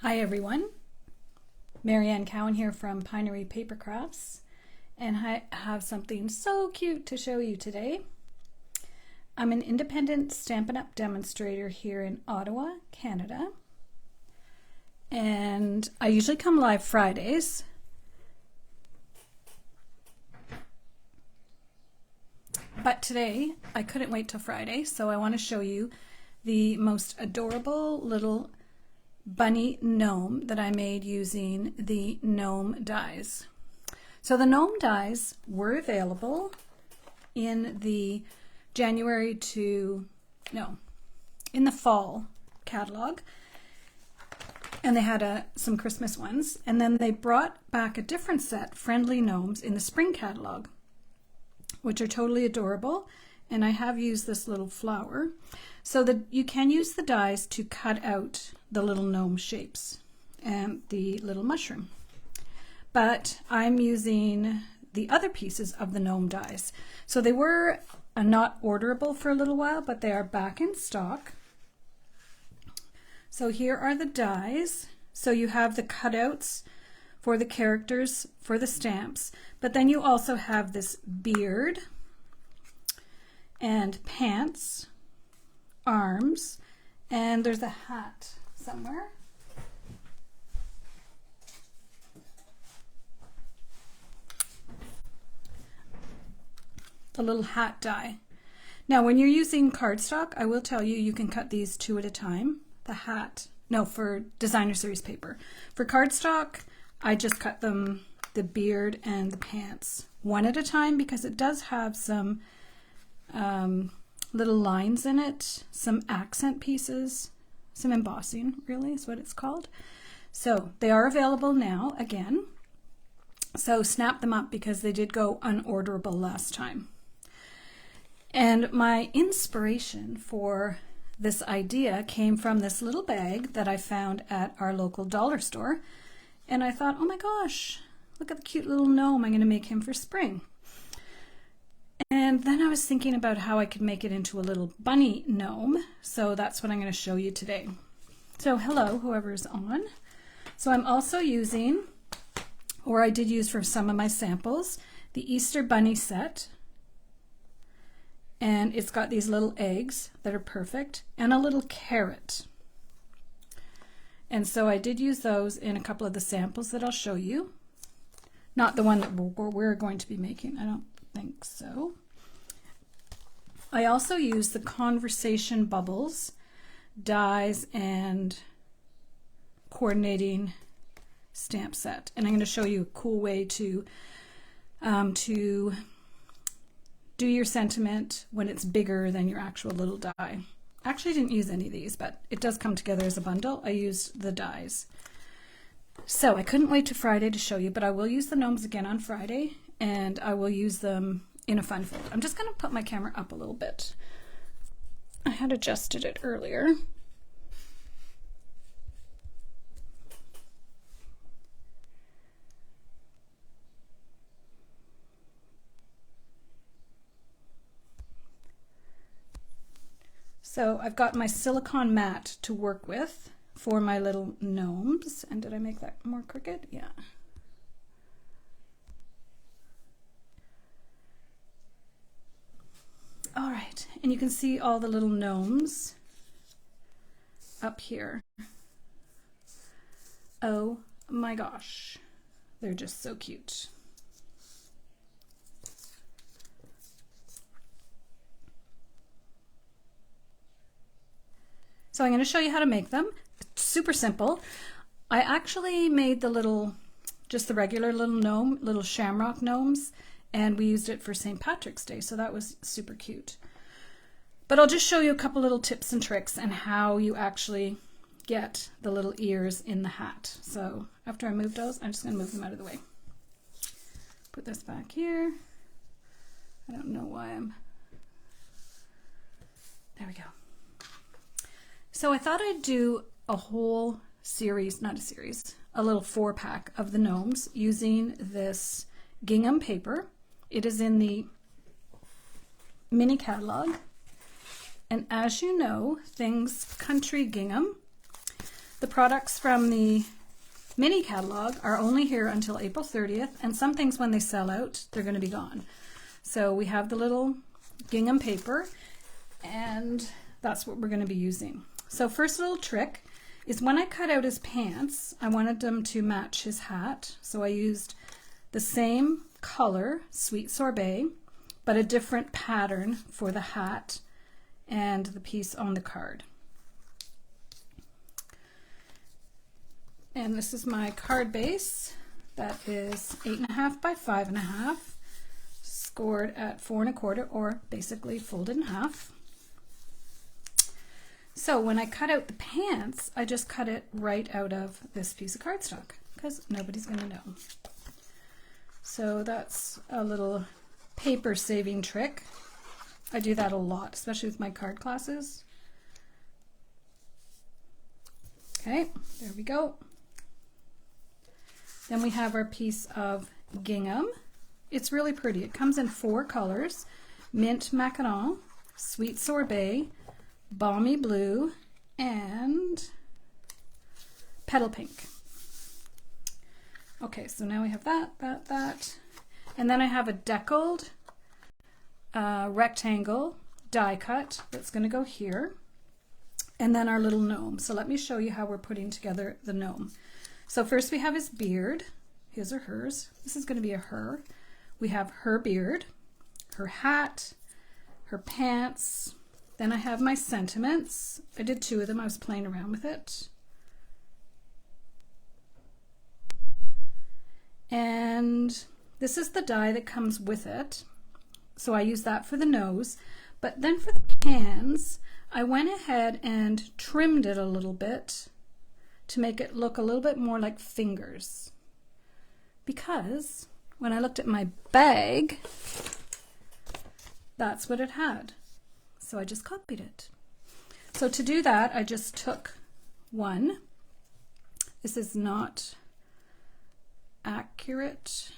Hi everyone, Marianne Cowan here from Pinery Paper Crafts, and I have something so cute to show you today. I'm an independent Stampin' Up! Demonstrator here in Ottawa, Canada, and I usually come live Fridays. But today I couldn't wait till Friday, so I want to show you the most adorable little bunny gnome that I made using the Gnome Dies. So the Gnome Dies were available in the in the fall catalog, and they had some Christmas ones, and then they brought back a different set, Friendly Gnomes, in the spring catalog, which are totally adorable. And I have used this little flower so that you can use the dies to cut out the little gnome shapes and the little mushroom. But I'm using the other pieces of the Gnome Dies. So they were not orderable for a little while, but they are back in stock. So here are the dies. So you have the cutouts for the characters, for the stamps, but then you also have this beard and pants, arms, and there's a hat somewhere. The little hat die. Now when you're using cardstock, I will tell you, you can cut these two at a time. The hat, no, for designer series paper. For cardstock, I just cut them, the beard and the pants, one at a time, because it does have some little lines in it, some accent pieces, some embossing, really is what it's called. So they are available now again. So snap them up because they did go unorderable last time. And my inspiration for this idea came from this little bag that I found at our local dollar store. And I thought, oh my gosh, look at the cute little gnome. I'm going to make him for spring. And then I was thinking about how I could make it into a little bunny gnome. So that's what I'm going to show you today. So hello, whoever's on. So I'm also using, or I did use for some of my samples, the Easter Bunny set. And it's got these little eggs that are perfect, and a little carrot. And so I did use those in a couple of the samples that I'll show you. Not the one that we're going to be making, I don't think so. I also used the Conversation Bubbles, dies, and coordinating stamp set. And I'm going to show you a cool way to do your sentiment when it's bigger than your actual little die. Actually, I didn't use any of these, but it does come together as a bundle. I used the dies. So I couldn't wait to Friday to show you, but I will use the gnomes again on Friday, and I will use them in a fun fold. I'm just going to put my camera up a little bit. I had adjusted it earlier. So I've got my silicone mat to work with for my little gnomes. And did I make that more crooked? Yeah. All right, and you can see all the little gnomes up here. Oh my gosh, they're just so cute. So I'm going to show you how to make them. It's super simple. I actually made just the regular little gnome, little shamrock gnomes, and we used it for St. Patrick's Day, so that was super cute. But I'll just show you a couple little tips and tricks and how you actually get the little ears in the hat. So after I move those, I'm just going to move them out of the way. Put this back here. I don't know why there we go. So I thought I'd do a whole series, a little 4-pack of the gnomes using this gingham paper. It is in the mini catalog. And as you know, things country gingham The products from the mini catalog are only here until April 30th, and some things when they sell out, they're going to be gone. So we have the little gingham paper, and that's what we're going to be using. So first little trick is when I cut out his pants, I wanted them to match his hat. So I used the same color, Sweet Sorbet, but a different pattern for the hat and the piece on the card. And this is my card base that is 8.5 by 5.5, scored at 4 1/4, or basically folded in half. So when I cut out the pants, I just cut it right out of this piece of cardstock because nobody's going to know. So that's a little paper saving trick. I do that a lot, especially with my card classes. Okay, there we go. Then we have our piece of gingham. It's really pretty. It comes in 4 colors: mint macaron, sweet sorbet, balmy blue, and petal pink. Okay, so now we have that. And then I have a deckled rectangle die cut that's going to go here. And then our little gnome. So let me show you how we're putting together the gnome. So first we have his beard, his or hers. This is going to be a her. We have her beard, her hat, her pants. Then I have my sentiments. I did 2 of them. I was playing around with it. And this is the die that comes with it. So I use that for the nose. But then for the hands, I went ahead and trimmed it a little bit to make it look a little bit more like fingers. Because when I looked at my bag, that's what it had. So I just copied it. So to do that, I just took one. This is not accurate.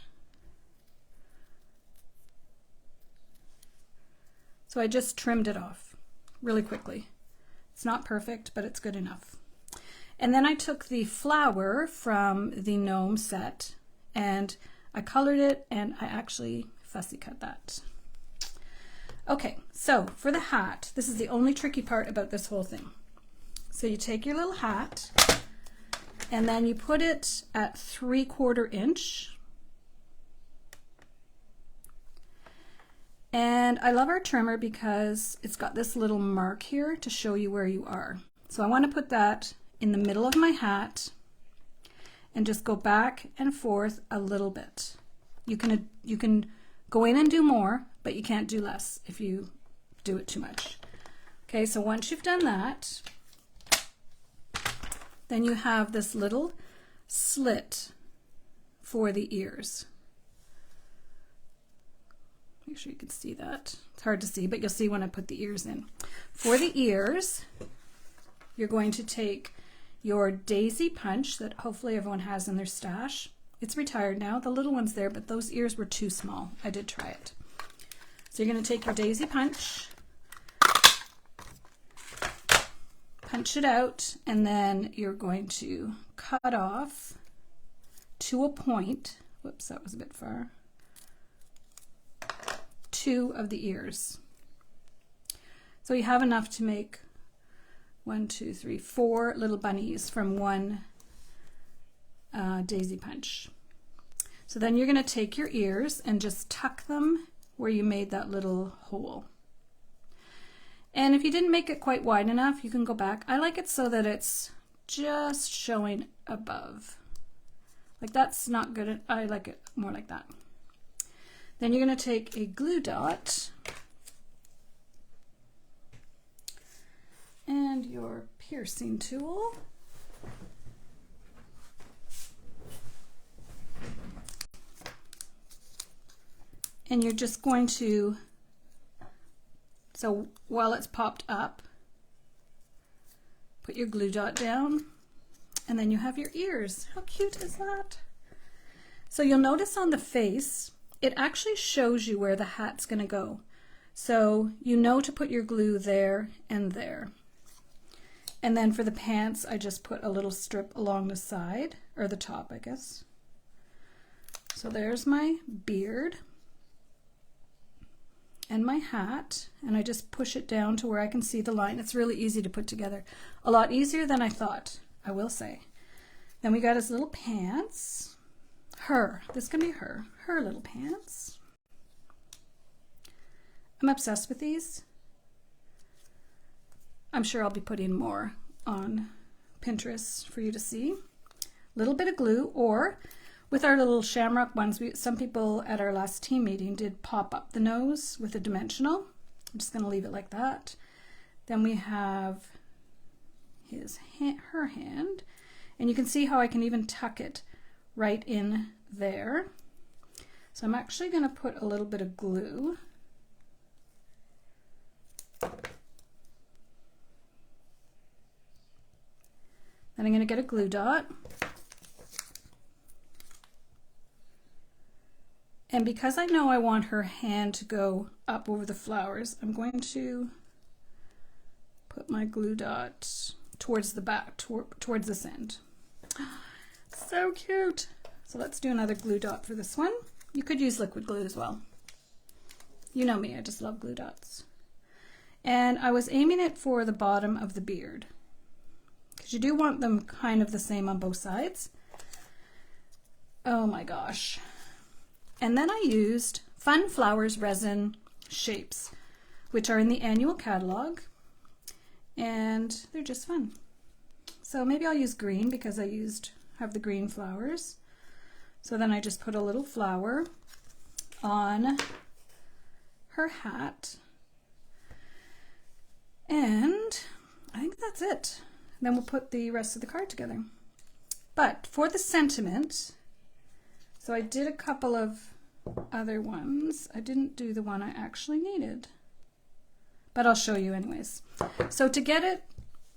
So I just trimmed it off really quickly. It's not perfect, but it's good enough. And then I took the flower from the gnome set and I colored it, and I actually fussy cut that. Okay, so for the hat, this is the only tricky part about this whole thing. So you take your little hat and then you put it at 3/4 inch. And I love our trimmer because it's got this little mark here to show you where you are. So I want to put that in the middle of my hat and just go back and forth a little bit. You can go in and do more, but you can't do less if you do it too much. Okay, so once you've done that, then you have this little slit for the ears. Make sure you can see that. It's hard to see, but you'll see when I put the ears in. For the ears, you're going to take your daisy punch that hopefully everyone has in their stash. It's retired now. The little one's there, but those ears were too small. I did try it. So you're going to take your daisy punch, punch it out, and then you're going to cut off to a point. Whoops, that was a bit far. 2 of the ears. So you have enough to make 1, 2, 3, 4 little bunnies from one daisy punch. So then you're going to take your ears and just tuck them where you made that little hole. And if you didn't make it quite wide enough, you can go back. I like it so that it's just showing above. Like that's not good. I like it more like that. Then you're going to take a glue dot and your piercing tool. And you're just going to, so while it's popped up, put your glue dot down, and then you have your ears. How cute is that? So you'll notice on the face, it actually shows you where the hat's going to go. So you know to put your glue there and there. And then for the pants, I just put a little strip along the side, or the top, I guess. So there's my beard and my hat, and I just push it down to where I can see the line. It's really easy to put together. A lot easier than I thought, I will say. Then we got his little pants. This can be her little pants. I'm obsessed with these. I'm sure I'll be putting more on Pinterest for you to see. Little bit of glue, or with our little shamrock ones, some people at our last team meeting did pop up the nose with a dimensional. I'm just going to leave it like that. Then we have her hand, and you can see how I can even tuck it right in there. So I'm actually going to put a little bit of glue. Then I'm going to get a glue dot. And because I know I want her hand to go up over the flowers, I'm going to put my glue dot towards the back, towards this end. So cute. So let's do another glue dot for this one. You could use liquid glue as well. You know me, I just love glue dots. And I was aiming it for the bottom of the beard, because you do want them kind of the same on both sides. Oh my gosh. And then I used Fun Flowers resin shapes, which are in the annual catalog, and they're just fun. So maybe I'll use green because I have the green flowers. So then I just put a little flower on her hat, and I think that's it. Then we'll put the rest of the card together. But for the sentiment, so I did a couple of other ones. I didn't do the one I actually needed, but I'll show you anyways. So to get it,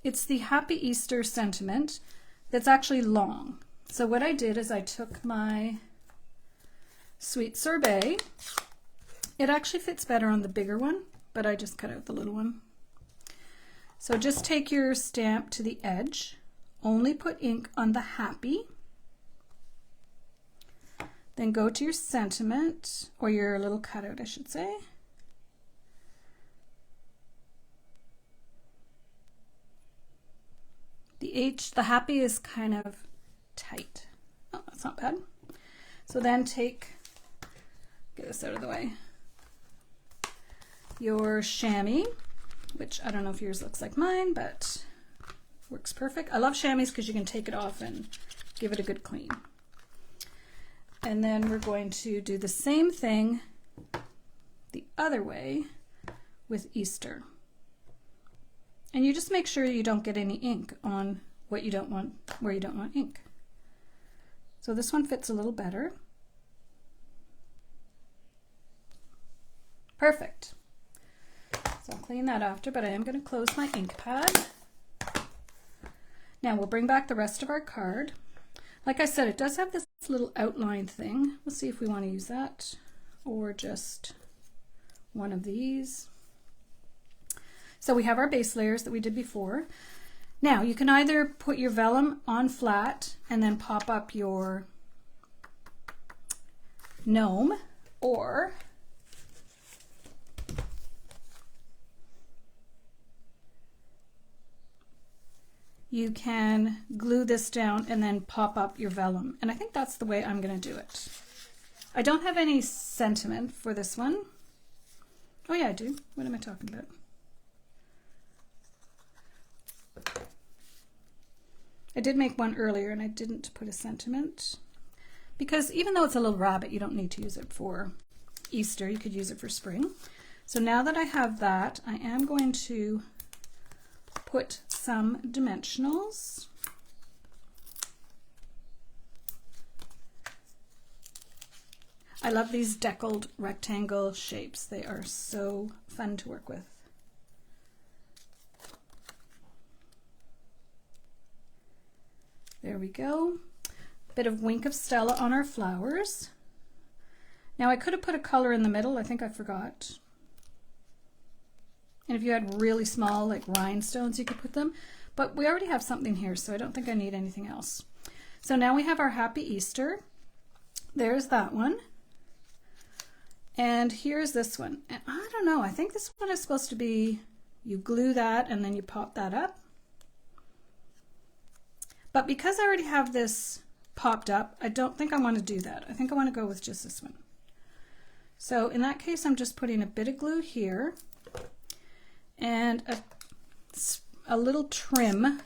it's the Happy Easter sentiment that's actually long. So what I did is I took my Sweet Sorbet. It actually fits better on the bigger one, but I just cut out the little one. So just take your stamp to the edge, only put ink on the happy, then go to your sentiment, or your little cutout, I should say. The happy is kind of tight. Oh, that's not bad. So then get this out of the way, your chamois, which I don't know if yours looks like mine, but works perfect. I love chamois because you can take it off and give it a good clean. And then we're going to do the same thing the other way with Easter. And you just make sure you don't get any ink on what you don't want, where you don't want ink. So this one fits a little better. Perfect. So I'll clean that after, but I am going to close my ink pad. Now we'll bring back the rest of our card. Like I said, it does have this little outline thing. We'll see if we want to use that or just one of these. So we have our base layers that we did before. Now you can either put your vellum on flat and then pop up your gnome, or you can glue this down and then pop up your vellum. And I think that's the way I'm going to do it. I don't have any sentiment for this one. Oh yeah, I do. What am I talking about? I did make one earlier and I didn't put a sentiment, because even though it's a little rabbit, you don't need to use it for Easter. You could use it for spring. So now that I have that, I am going to put some dimensionals. I love these deckled rectangle shapes. They are so fun to work with. There we go. Bit of Wink of Stella on our flowers. Now I could have put a color in the middle. I think I forgot. And if you had really small, like rhinestones, you could put them. But we already have something here, so I don't think I need anything else. So now we have our Happy Easter. There's that one. And here's this one. And I don't know, I think this one is supposed to be, you glue that and then you pop that up. But because I already have this popped up, I don't think I want to do that. I think I want to go with just this one. So in that case, I'm just putting a bit of glue here and a little trim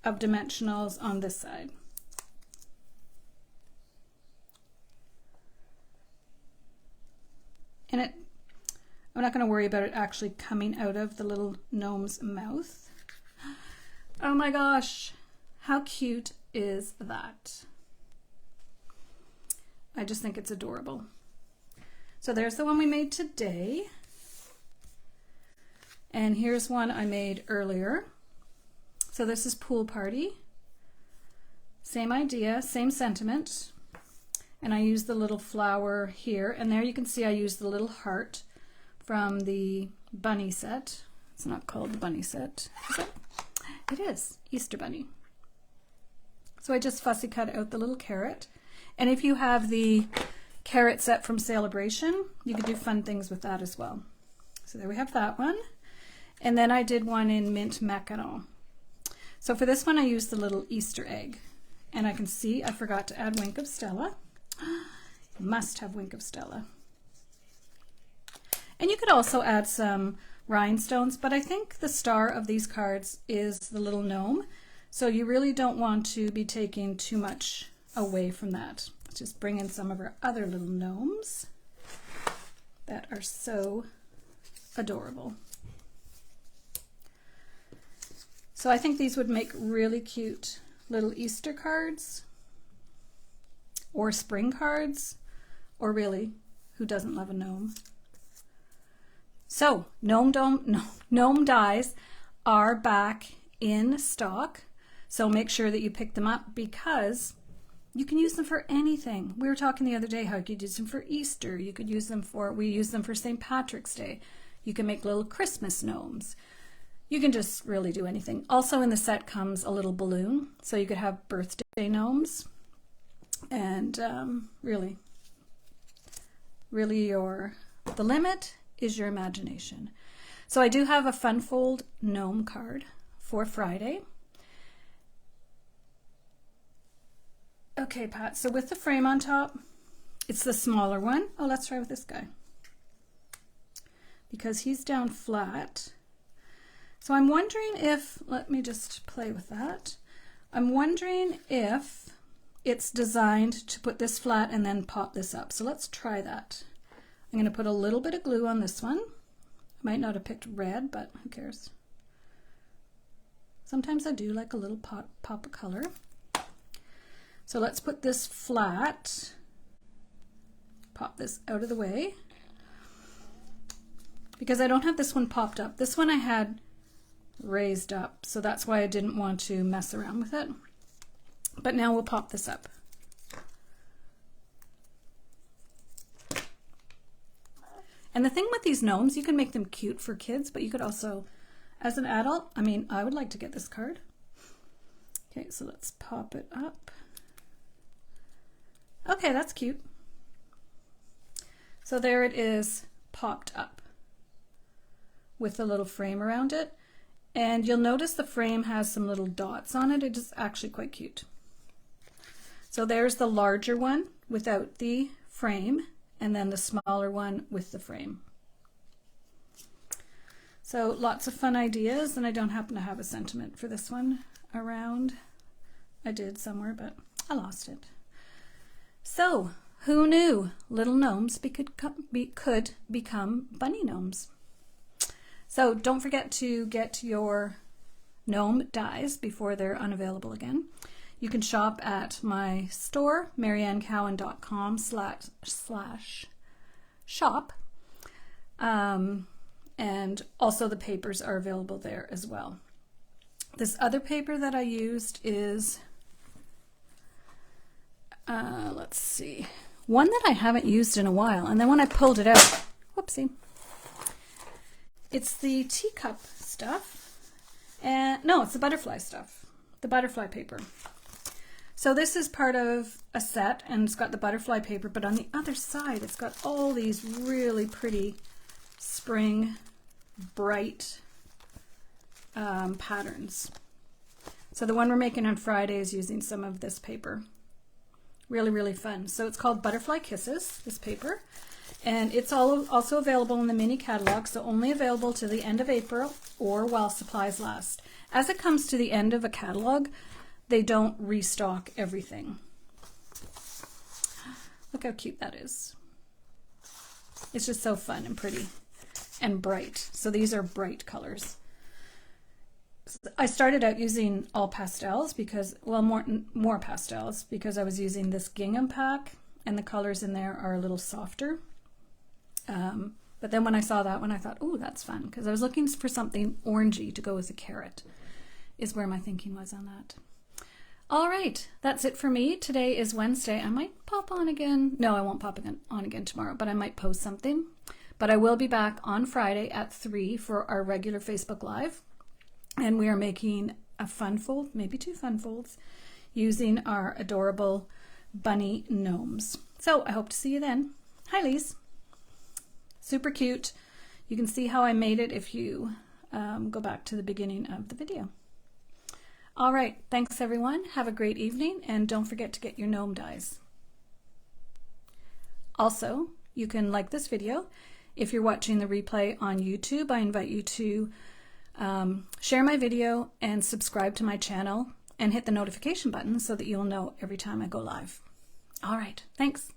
of dimensionals on this side. And I'm not going to worry about it actually coming out of the little gnome's mouth. Oh my gosh, how cute is that? I just think it's adorable. So there's the one we made today. And here's one I made earlier. So this is Pool Party. Same idea, same sentiment. And I used the little flower here. And there you can see I used the little heart from the bunny set. It's not called the bunny set, is it? It is, Easter Bunny. So I just fussy cut out the little carrot. And if you have the carrot set from Celebration, you could do fun things with that as well. So there we have that one. And then I did one in mint macaron. So for this one I used the little Easter egg. And I can see I forgot to add Wink of Stella. Must have Wink of Stella. And you could also add some rhinestones, but I think the star of these cards is the little gnome. So you really don't want to be taking too much away from that. Let's just bring in some of our other little gnomes that are so adorable. So I think these would make really cute little Easter cards or spring cards, or really, who doesn't love a gnome? So Gnome Dies are back in stock. So make sure that you pick them up because you can use them for anything. We were talking the other day how you could use them for Easter. You could use them for, we use them for St. Patrick's Day. You can make little Christmas gnomes. You can just really do anything. Also in the set comes a little balloon. So you could have birthday gnomes. And really the limit is your imagination. So I do have a Fun Fold gnome card for Friday. Okay, Pat, so with the frame on top, it's the smaller one. Oh, let's try with this guy. Because he's down flat. So I'm wondering if, let me just play with that. I'm wondering if it's designed to put this flat and then pop this up. So let's try that. I'm going to put a little bit of glue on this one. I might not have picked red, but who cares? Sometimes I do like a little pop of color. So let's put this flat, pop this out of the way, because I don't have this one popped up. This one I had raised up, so that's why I didn't want to mess around with it. But now we'll pop this up. And the thing with these gnomes, you can make them cute for kids, but you could also, as an adult, I mean, I would like to get this card. Okay, so let's pop it up. Okay, that's cute. So there it is, popped up with a little frame around it. And you'll notice the frame has some little dots on it. It is actually quite cute. So there's the larger one without the frame, and then the smaller one with the frame. So lots of fun ideas, and I don't happen to have a sentiment for this one around. I did somewhere, but I lost it. So, who knew little gnomes could become bunny gnomes? So don't forget to get your Gnome Dies before they're unavailable again. You can shop at my store, mariannecowan.com/shop. And also the papers are available there as well. This other paper that I used is, let's see, one that I haven't used in a while. And then when I pulled it out, whoopsie, it's the teacup stuff, and no, it's the butterfly stuff, the butterfly paper. So this is part of a set, and it's got the butterfly paper, but on the other side it's got all these really pretty spring bright patterns. So the one we're making on Friday is using some of this paper. Really, really fun. So it's called Butterfly Kisses, this paper. And it's also available in the mini catalog, so only available to the end of April or while supplies last. As it comes to the end of a catalog, they don't restock everything. Look how cute that is. It's just so fun and pretty and bright. So these are bright colors. I started out using all pastels because, well, more pastels because I was using this gingham pack and the colors in there are a little softer. But then when I saw that one, I thought, oh, that's fun, because I was looking for something orangey to go with the carrot, is where my thinking was on that. All right, that's it for me. Today is Wednesday. I might pop on again. No, I won't pop on again tomorrow, but I might post something. But I will be back on Friday at 3 for our regular Facebook Live. And we are making a fun fold, maybe 2 fun folds, using our adorable Bunny Gnomes. So I hope to see you then. Hi, Lise. Super cute. You can see how I made it if you go back to the beginning of the video. All right, thanks everyone. Have a great evening, and don't forget to get your gnome dies. Also, you can like this video. If you're watching the replay on YouTube, I invite you to share my video and subscribe to my channel and hit the notification button so that you'll know every time I go live. All right, thanks.